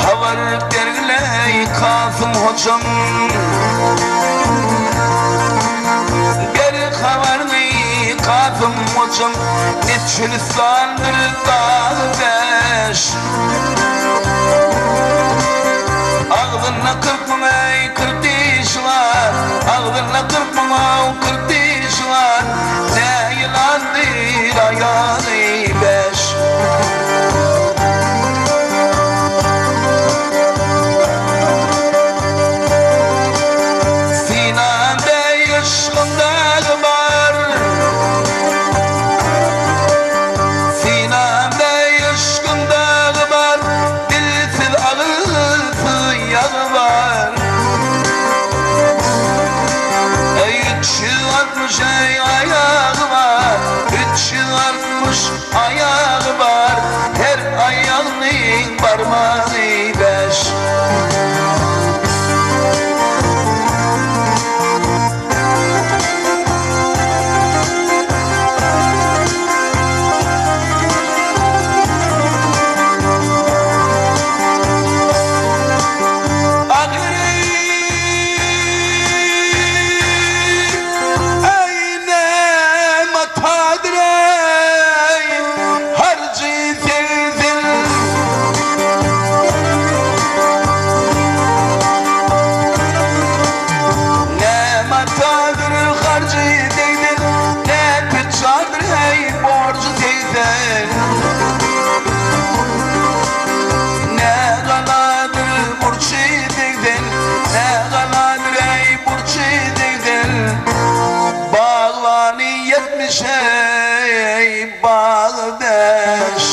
Havar derley Kasım hocam Geri havarını Kasım hocam Niçin sandır dağı beş Ağzına kırpma ey kırtışlar Ağzına kırpma kırtışlar Ne yılandır ayağını beş Ey ayağı var, 3 yıl artmış ayağı var Her ayağının parmağı 5 Şey bağdaş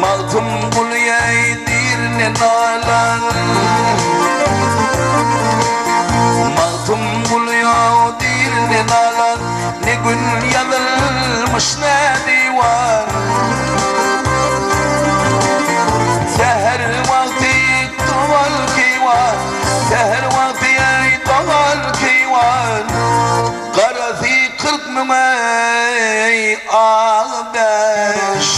Maltum buluyaydır ne nalan Maltum buluyaydır ne nalan Ne gün yanılmış ne divan Seher vakti tuval kivan Seher vakti ey tuval kivan Karası 40 numay ağdaş